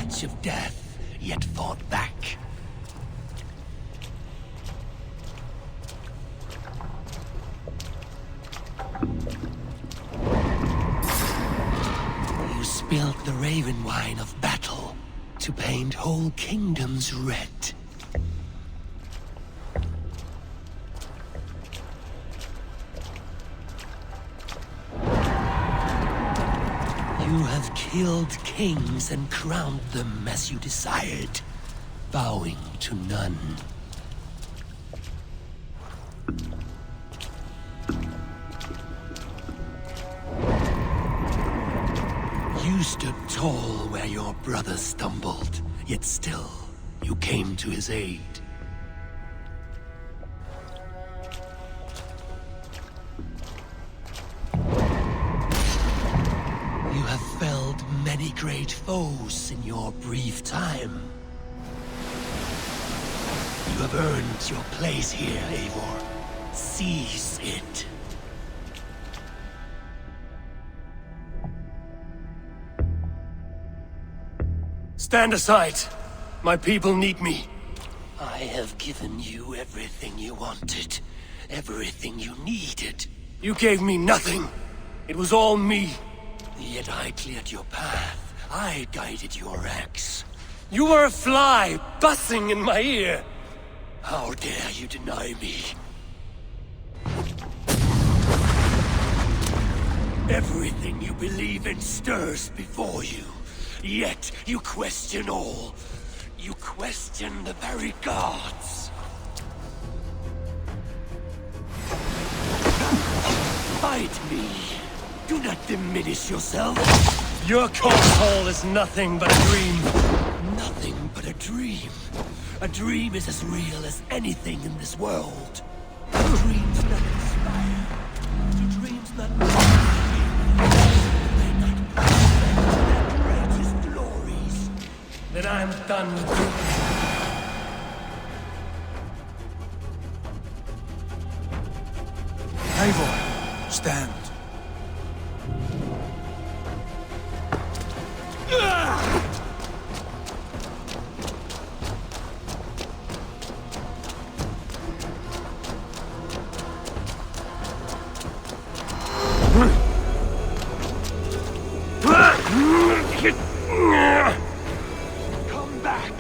touch of death, yet fought back. You spilled the raven wine of battle to paint whole kingdoms red. You have killed kings and crowned them as you desired, bowing to none. You stood tall where your brother stumbled, yet still you came to his aid. You have felled many great foes in your brief time. You have earned your place here, Eivor. Seize it. Stand aside. My people need me. I have given you everything you wanted. Everything you needed. You gave me nothing. It was all me. Yet I cleared your path. I guided your axe. You were a fly, buzzing in my ear. How dare you deny me? Everything you believe in stirs before you. Yet you question all. You question the very gods. Fight me. Do not diminish yourself. Your call is nothing but a dream. Nothing but a dream. A dream is as real as anything in this world. Dreams that inspire. To dreams that may not their greatest glories. Then I'm done with you. Eivor, stand. Come back.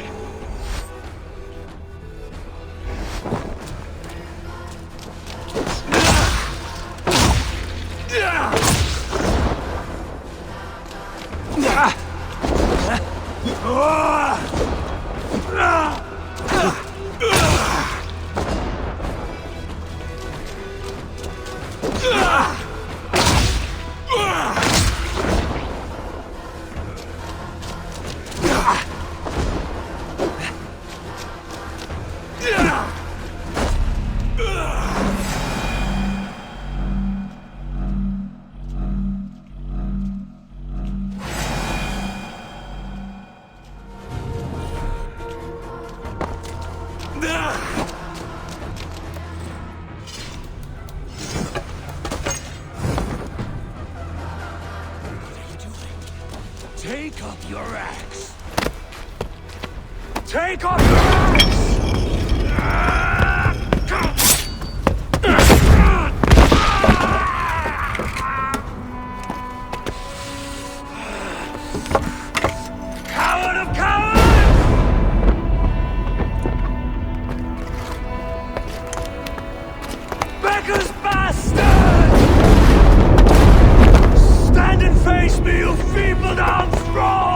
Take up your axe. Take up your axe! Coward of cowards! Beggar's bastard! Stand and face me, you feeble-down thrall!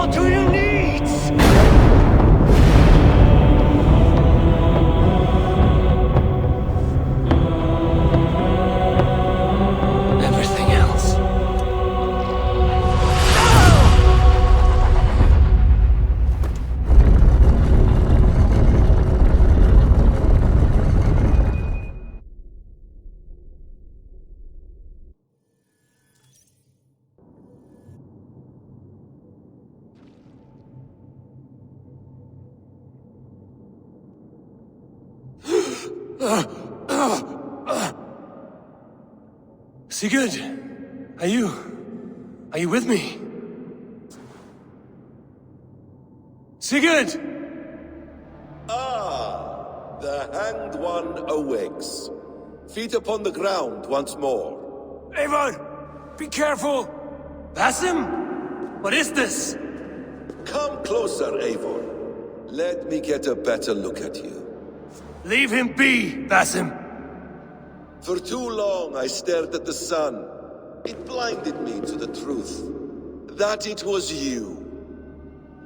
all to your needs! Everything else. Sigurd, are you with me? Sigurd! Ah, the Hanged One awakes. Feet upon the ground once more. Eivor! Be careful! Basim? What is this? Come closer, Eivor. Let me get a better look at you. Leave him be, Basim! For too long I stared at the sun. It blinded me to the truth. That it was you.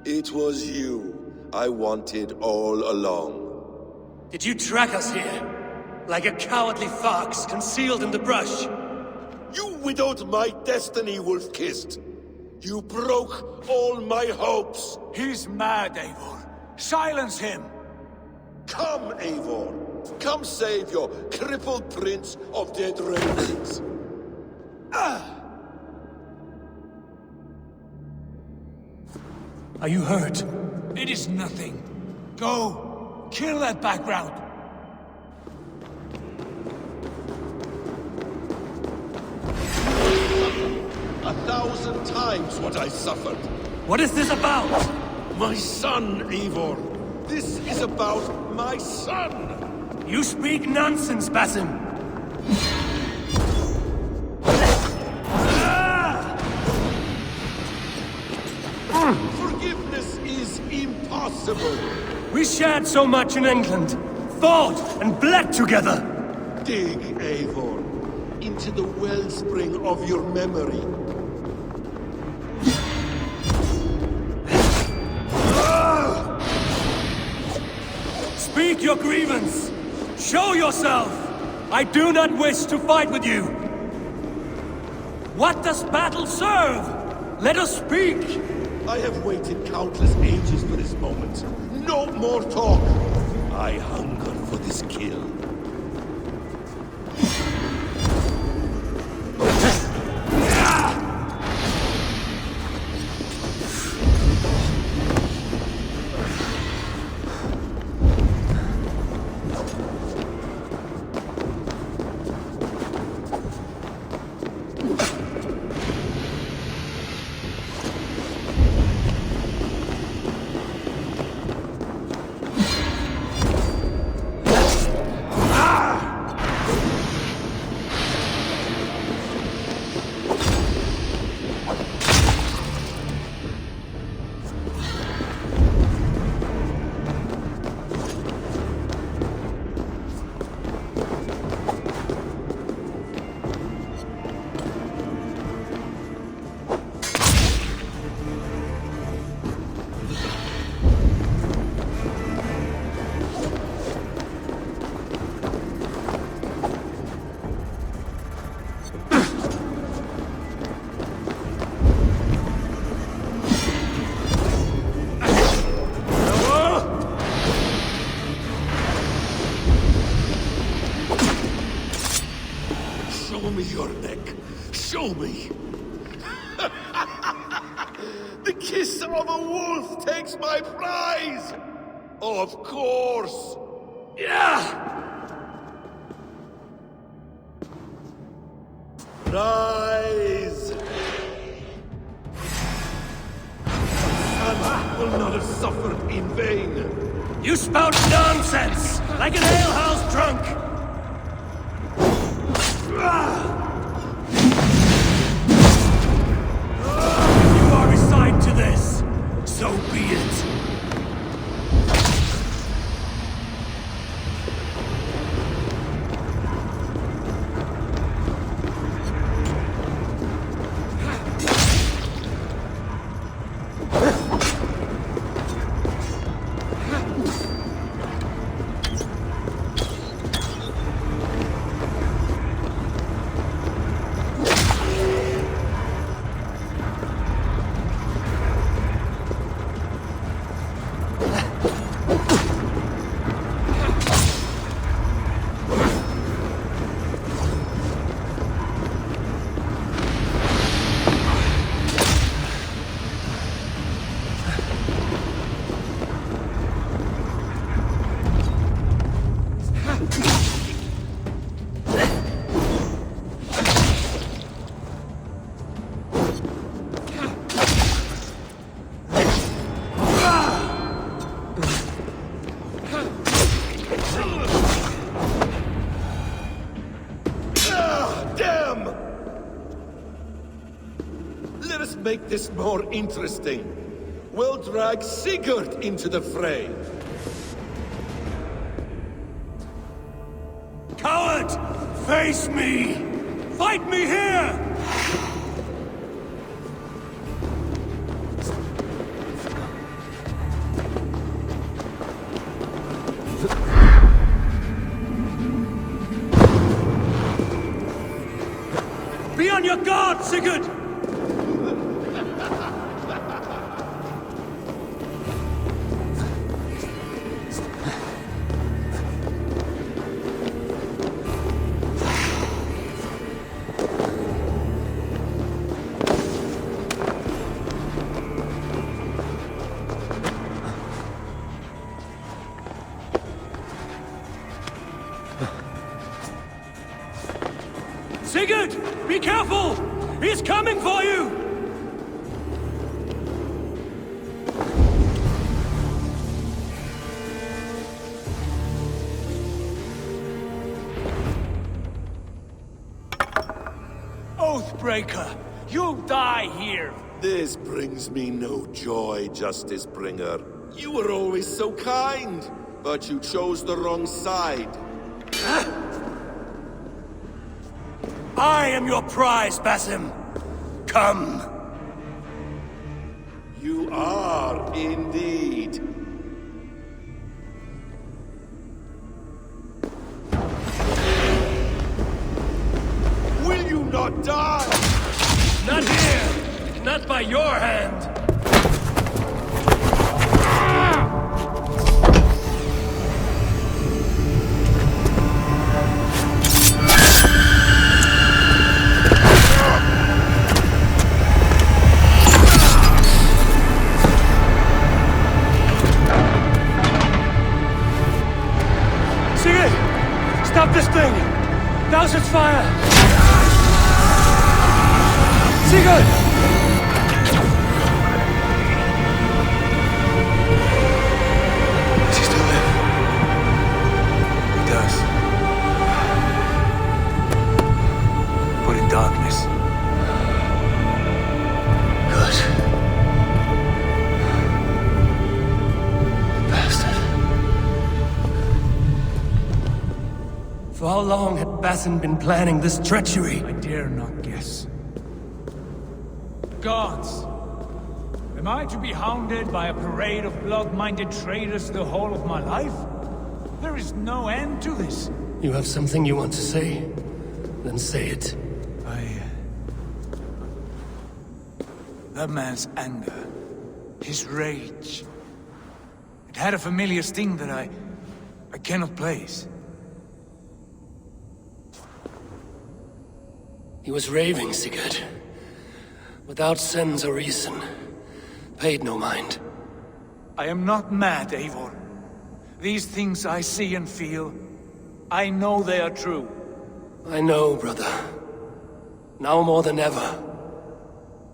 It was you I wanted all along. Did you track us here? Like a cowardly fox concealed in the brush? You widowed my destiny, wolf-kissed. You broke all my hopes. He's mad, Eivor. Silence him! Come, Eivor. Come save your crippled prince of dead ravens. Are you hurt? It is nothing. Go! Kill that background! 1,000 times what I suffered. What is this about? My son, Eivor. This is about my son. You speak nonsense, Basim! Forgiveness is impossible. We shared so much in England, fought and bled together! Dig, Eivor, into the wellspring of your memory. Speak your grievance! Show yourself! I do not wish to fight with you! What does battle serve? Let us speak! I have waited countless ages for this moment. No more talk. I hunger for this kill. Show me your neck. Show me. The kiss of a wolf takes my prize. Of course. Yeah! Rise. Son will not have suffered in vain. You spout nonsense! Like an alehouse drunk! If you are resigned to this, so be it. this more interesting. We'll drag Sigurd into the fray. Coward! Face me! Fight me here! Be on your guard, Sigurd! Sigurd! Be careful! He's coming for you! Oathbreaker! You'll die here! This brings me no joy, Justice Bringer. You were always so kind, but you chose the wrong side. I am your prize, Basim! Come! You are indeed. Will you not die? Not here! Not by your hand! Sigurd! Stop this thing! Douse its fire! Sigurd! Does he still live? He does. But in darkness. Good. Bastard. For how long had Basim been planning this treachery? I dare not guess. Gods! Am I to be hounded by a parade of blood-minded traitors the whole of my life? There is no end to this. You have something you want to say? Then say it. That man's anger, his rage. It had a familiar sting that I cannot place. He was raving, Sigurd. Without sense or reason. Paid no mind. I am not mad, Eivor. These things I see and feel, I know they are true. I know, brother. Now more than ever.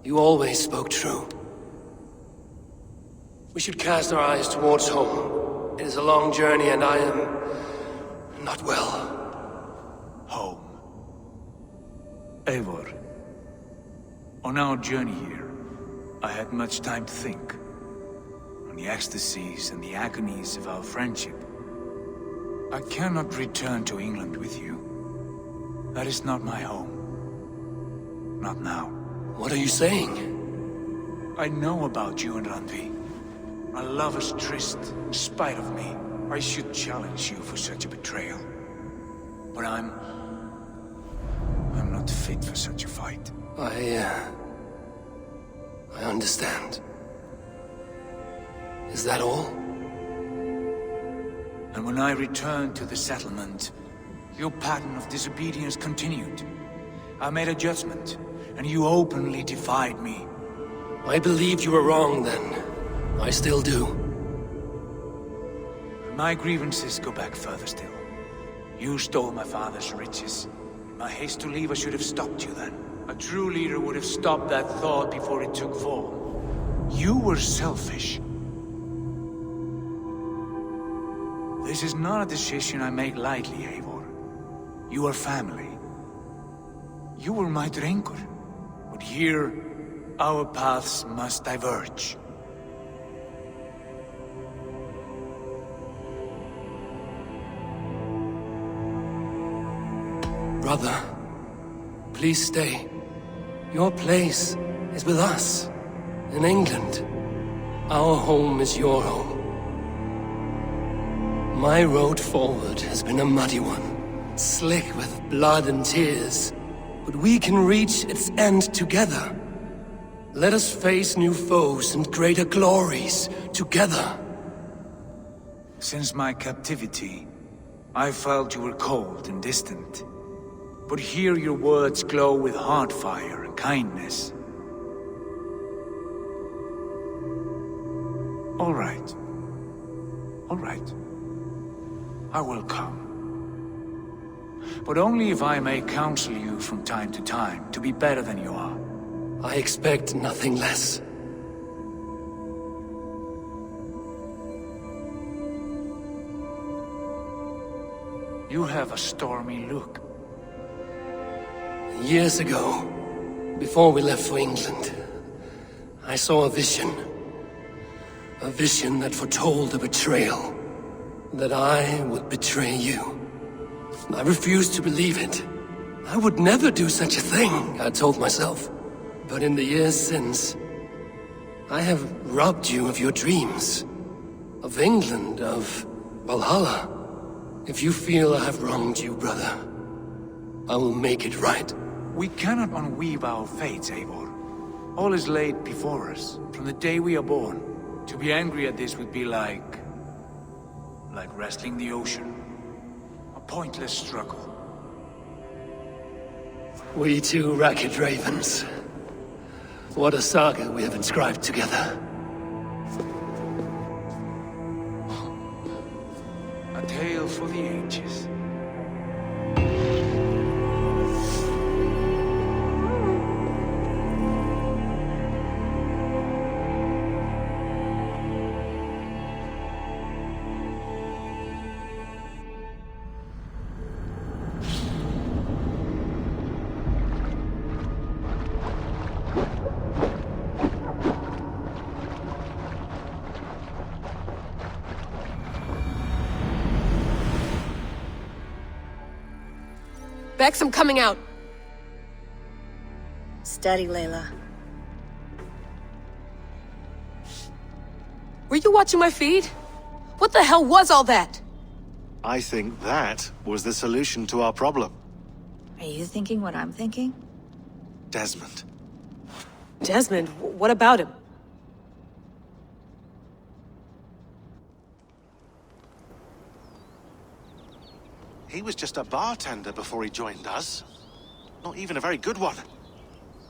You always spoke true. We should cast our eyes towards home. It is a long journey and I am... not well. Home. Eivor. On our journey here, I had much time to think. On the ecstasies and the agonies of our friendship. I cannot return to England with you. That is not my home. Not now. What are you saying? I know about you and Randvi. A lover's tryst, in spite of me. I should challenge you for such a betrayal. But I'm not fit for such a fight. I understand. Is that all? And when I returned to the settlement, your pattern of disobedience continued. I made a judgment, and you openly defied me. I believed you were wrong then. I still do. My grievances go back further still. You stole my father's riches. In my haste to leave, I should have stopped you then. A true leader would have stopped that thought before it took form. You were selfish. This is not a decision I make lightly, Eivor. You are family. You were my drinker. But here, our paths must diverge. Brother, please stay. Your place is with us, in England. Our home is your home. My road forward has been a muddy one, slick with blood and tears. But we can reach its end together. Let us face new foes and greater glories together. Since my captivity, I felt you were cold and distant. But here your words glow with heart fire and kindness. All right. All right. I will come. But only if I may counsel you from time to time to be better than you are. I expect nothing less. You have a stormy look. Years ago, before we left for England, I saw a vision. A vision that foretold a betrayal. That I would betray you. I refused to believe it. I would never do such a thing, I told myself. But in the years since, I have robbed you of your dreams. Of England, of Valhalla. If you feel I have wronged you, brother, I will make it right. We cannot unweave our fates, Eivor. All is laid before us, from the day we are born. To be angry at this would be like wrestling the ocean. A pointless struggle. We two ragged ravens. What a saga we have inscribed together. A tale for the ages. Bex, I'm coming out. Steady, Layla. Were you watching my feed? What the hell was all that? I think that was the solution to our problem. Are you thinking what I'm thinking? Desmond. Desmond, what about him? He was just a bartender before he joined us. Not even a very good one.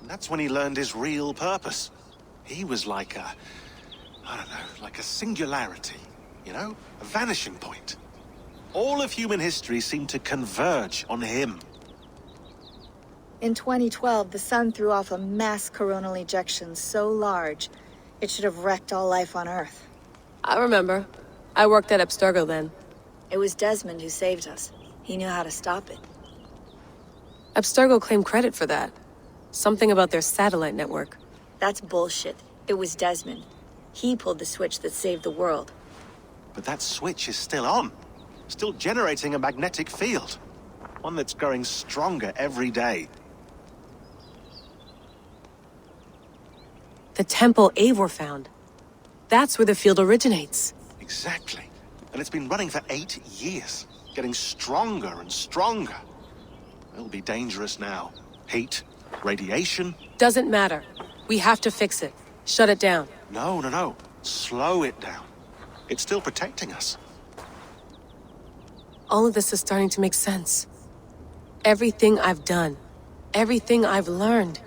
And that's when he learned his real purpose. He was like a... I don't know, like a singularity, you know? A vanishing point. All of human history seemed to converge on him. In 2012, the sun threw off a mass coronal ejection so large, it should have wrecked all life on Earth. I remember. I worked at Abstergo then. It was Desmond who saved us. He knew how to stop it. Abstergo claimed credit for that. Something about their satellite network. That's bullshit. It was Desmond. He pulled the switch that saved the world. But that switch is still on. Still generating a magnetic field. One that's growing stronger every day. The temple Eivor found. That's where the field originates. Exactly. And it's been running for 8 years. Getting stronger and stronger. It'll be dangerous now. Heat, radiation. Doesn't matter. We have to fix it. Shut it down. No. Slow it down. It's still protecting us. All of this is starting to make sense. Everything I've done, everything I've learned,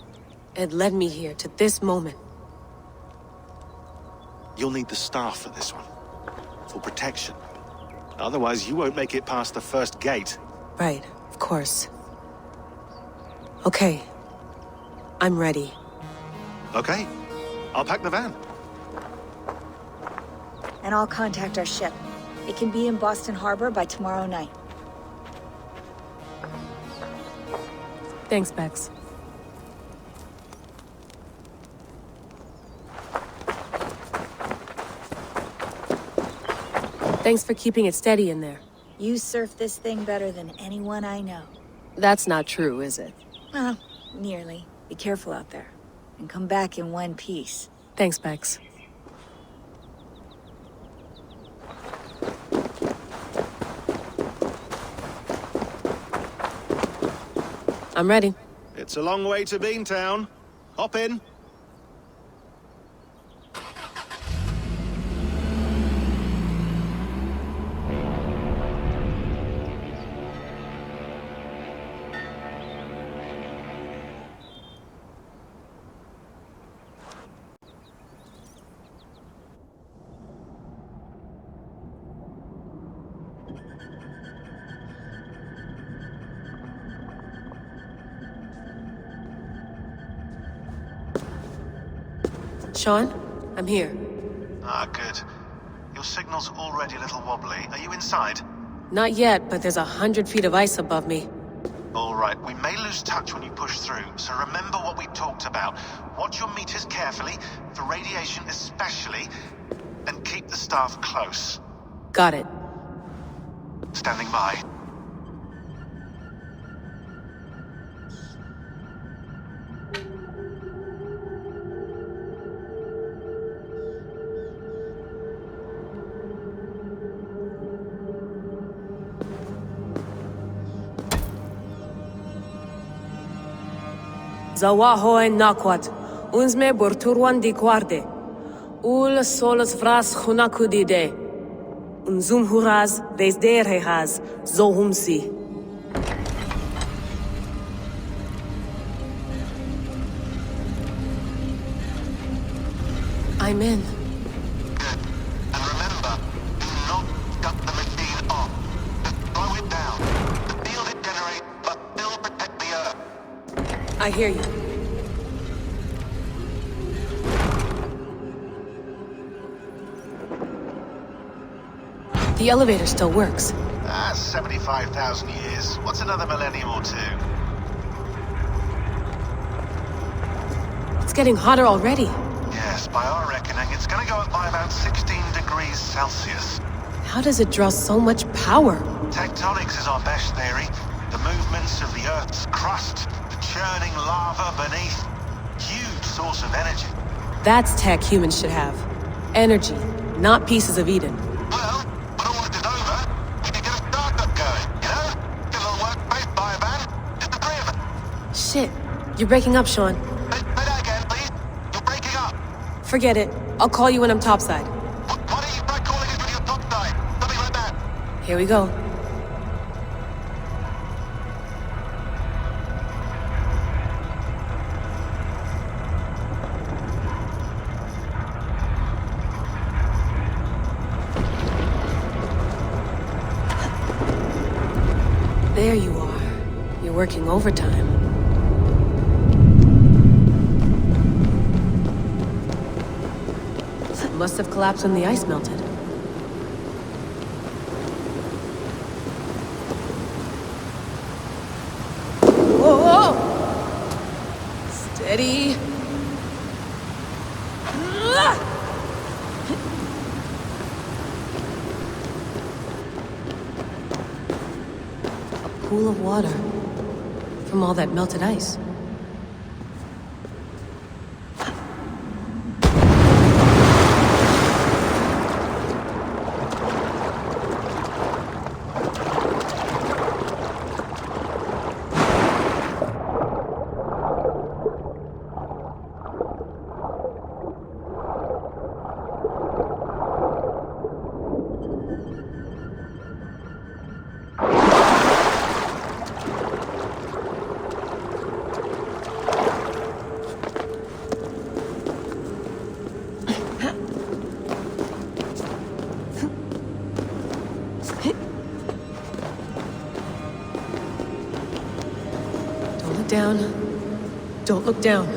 it led me here to this moment. You'll need the staff for this one. For protection. Otherwise, you won't make it past the first gate. Right, of course. Okay. I'm ready. Okay. I'll pack the van. And I'll contact our ship. It can be in Boston Harbor by tomorrow night. Thanks, Bex. Thanks for keeping it steady in there. You surf this thing better than anyone I know. That's not true, is it? Well, nearly. Be careful out there. And come back in one piece. Thanks, Bex. I'm ready. It's a long way to Beantown. Hop in. Sean, I'm here. Ah, good. Your signal's already a little wobbly. Are you inside? Not yet, but there's 100 feet of ice above me. All right, we may lose touch when you push through, so remember what we talked about. Watch your meters carefully, for radiation especially, and keep the staff close. Got it. Standing by. Zawahoe nakwat, unzme borturwan di guarde. Ul solos vras hunakudide. Unzum huraz, vesderehaz, zohumsi. I'm in. Good. And remember, do not shut the machine off. Just slow it down. The field it generates, but still protect the Earth. I hear you. The elevator still works. 75,000 years. What's another millennium or two? It's getting hotter already. Yes, by our reckoning, it's gonna go up by about 16 degrees Celsius. How does it draw so much power? Tectonics is our best theory. The movements of the Earth's crust, the churning lava beneath. Huge source of energy. That's tech humans should have. Energy, not pieces of Eden. Well, when all this is over, we can get a startup going, you know? Get a little workspace, buy a van, just the three of us. Shit, you're breaking up, Sean. Say that again, please. You're breaking up. Forget it. I'll call you when I'm topside. Why don't you try calling us when you're topside? Something like that. Here we go. There you are. You're working overtime. Must have collapsed when the ice melted. Whoa! Steady. A pool of water from all that melted ice. Down. Don't look down.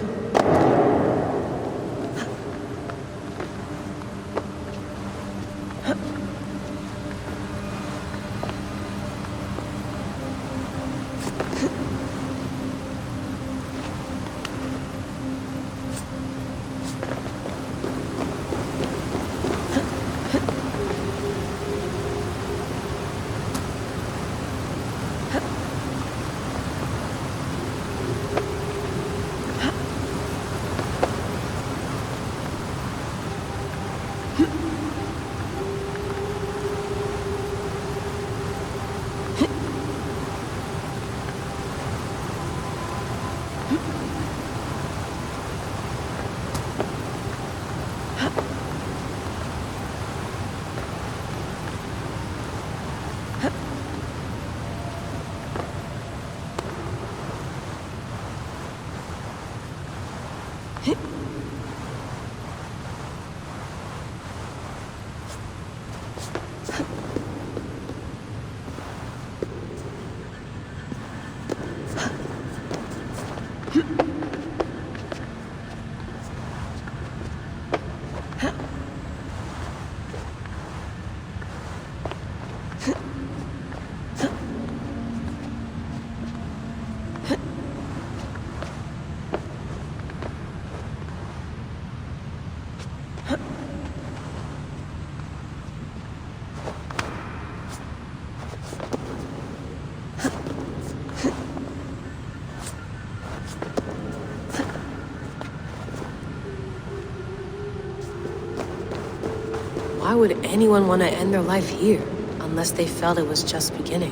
Why would anyone want to end their life here, unless they felt it was just beginning?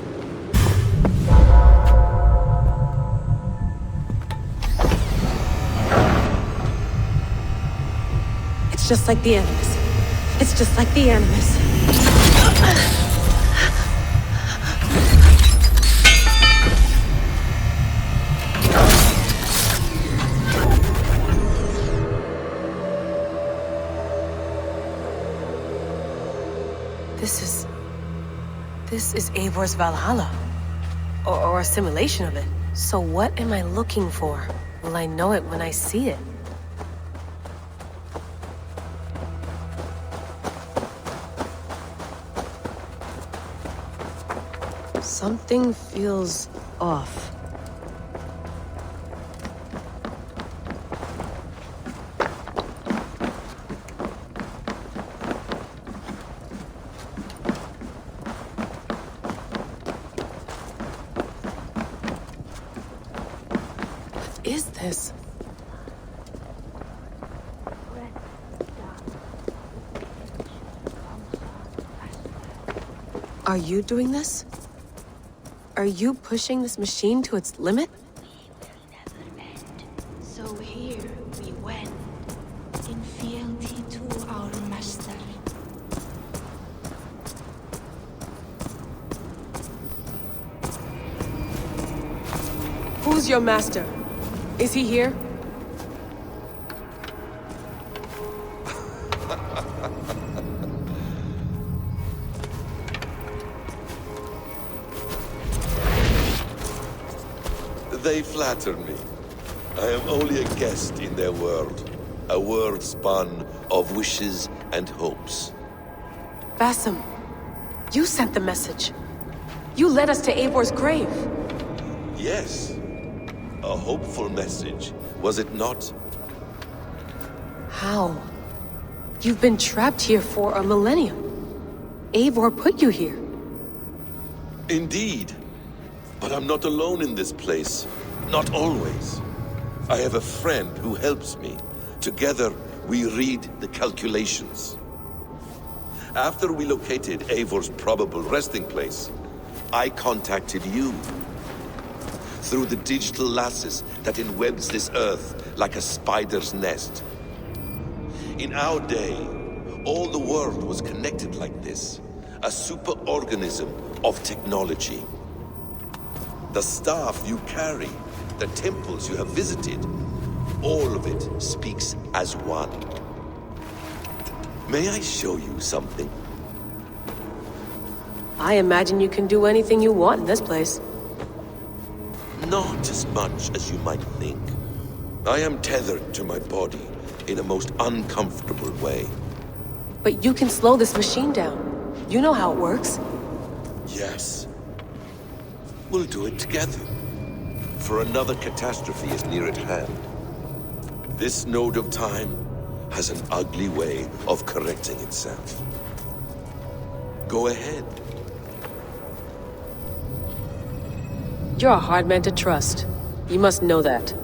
It's just like the Animus. It's just like the Animus. This is Eivor's Valhalla. Or a simulation of it. So what am I looking for? Will I know it when I see it? Something feels off. What is this? Are you doing this? Are you pushing this machine to its limit? We will never end. So here we went, in fealty to our master. Who's your master? Is he here? They flatter me. I am only a guest in their world. A world spun of wishes and hopes. Basim, you sent the message. You led us to Eivor's grave. Yes. A hopeful message, was it not? How? You've been trapped here for a millennium. Eivor put you here. Indeed. But I'm not alone in this place. Not always. I have a friend who helps me. Together, we read the calculations. After we located Eivor's probable resting place, I contacted you. Through the digital lasses that enwebs this earth like a spider's nest. In our day, all the world was connected like this. A superorganism of technology. The staff you carry, the temples you have visited, all of it speaks as one. May I show you something? I imagine you can do anything you want in this place. Not as much as you might think. I am tethered to my body in a most uncomfortable way. But you can slow this machine down. You know how it works. Yes. We'll do it together. For another catastrophe is near at hand. This node of time has an ugly way of correcting itself. Go ahead. You're a hard man to trust. You must know that.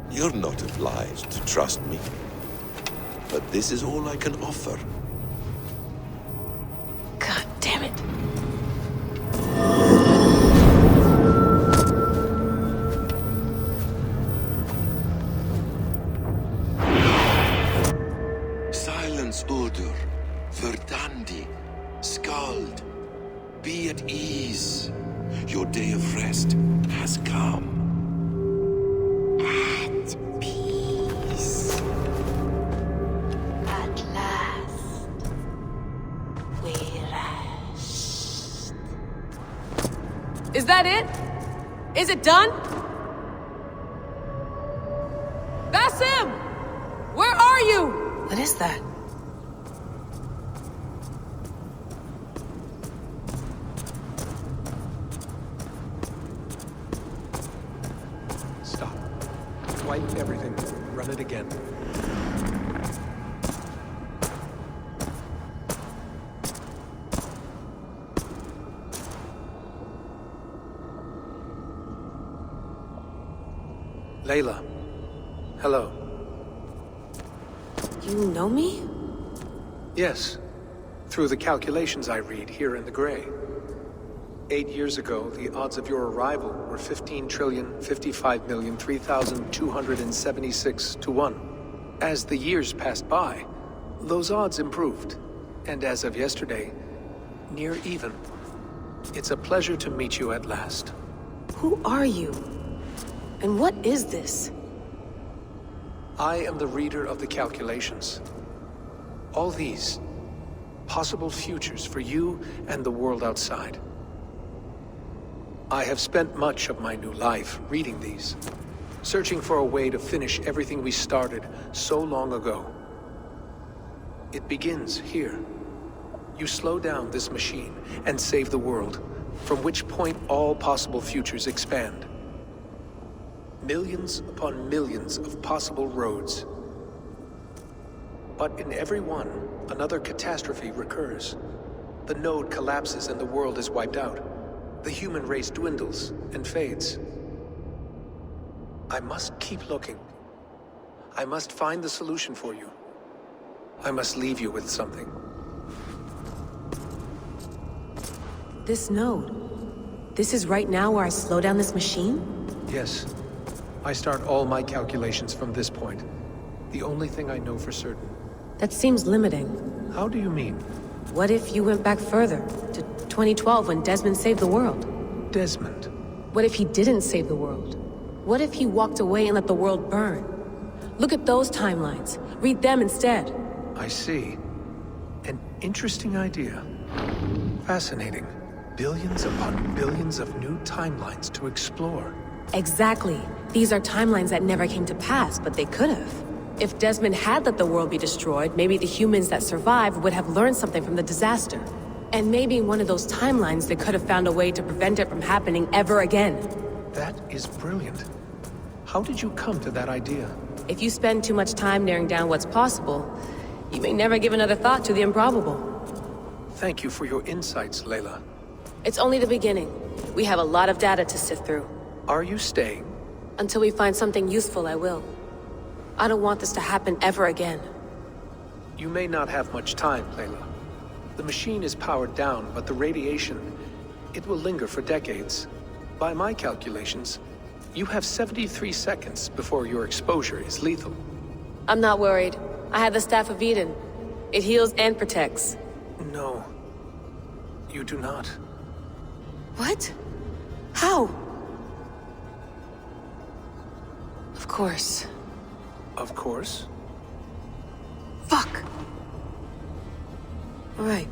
You're not obliged to trust me. But this is all I can offer. God damn it. Silence, Udur. Verdandi. Skald. Be at ease. Your day of rest has come. At peace. At last. We rest. Is that it? Is it done? Basim! Where are you? What is that? Stop. Wipe everything. Run it again. Layla. Hello. You know me? Yes, Through the calculations I read here in the gray. 8 years ago, the odds of your arrival were 15,055,003,276 to 1. As the years passed by, those odds improved. And as of yesterday, near even. It's a pleasure to meet you at last. Who are you? And what is this? I am the reader of the calculations. All these, possible futures for you and the world outside. I have spent much of my new life reading these, searching for a way to finish everything we started so long ago. It begins here. You slow down this machine and save the world, from which point all possible futures expand. Millions upon millions of possible roads. But in every one, another catastrophe recurs. The node collapses and the world is wiped out. The human race dwindles and fades. I must keep looking. I must find the solution for you. I must leave you with something. This node. This is right now where I slow down this machine? Yes. I start all my calculations from this point. The only thing I know for certain. That seems limiting. How do you mean? What if you went back further, to 2012 when Desmond saved the world? Desmond? What if he didn't save the world? What if he walked away and let the world burn? Look at those timelines. Read them instead. I see. An interesting idea. Fascinating. Billions upon billions of new timelines to explore. Exactly. These are timelines that never came to pass, but they could have. If Desmond had let the world be destroyed, maybe the humans that survived would have learned something from the disaster. And maybe in one of those timelines they could have found a way to prevent it from happening ever again. That is brilliant. How did you come to that idea? If you spend too much time narrowing down what's possible, you may never give another thought to the improbable. Thank you for your insights, Layla. It's only the beginning. We have a lot of data to sift through. Are you staying? Until we find something useful, I will. I don't want this to happen ever again. You may not have much time, Layla. The machine is powered down, but the radiation, it will linger for decades. By my calculations, you have 73 seconds before your exposure is lethal. I'm not worried. I have the Staff of Eden. It heals and protects. No. You do not. What? How? Of course. Of course. Fuck! All right.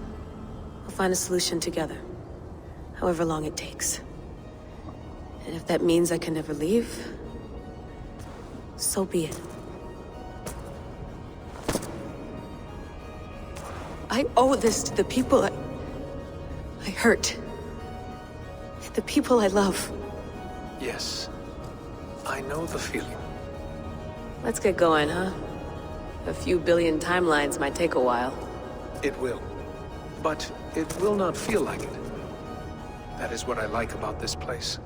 We'll find a solution together. However long it takes. And if that means I can never leave, so be it. I owe this to the people I hurt. The people I love. Yes. I know the feeling. Let's get going, huh? A few billion timelines might take a while. It will. But it will not feel like it. That is what I like about this place.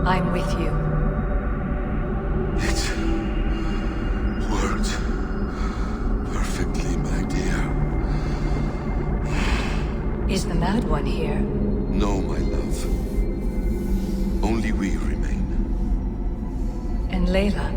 I'm with you. It worked perfectly, my dear. Is the Mad One here? No, my love. Only we remain. And Layla?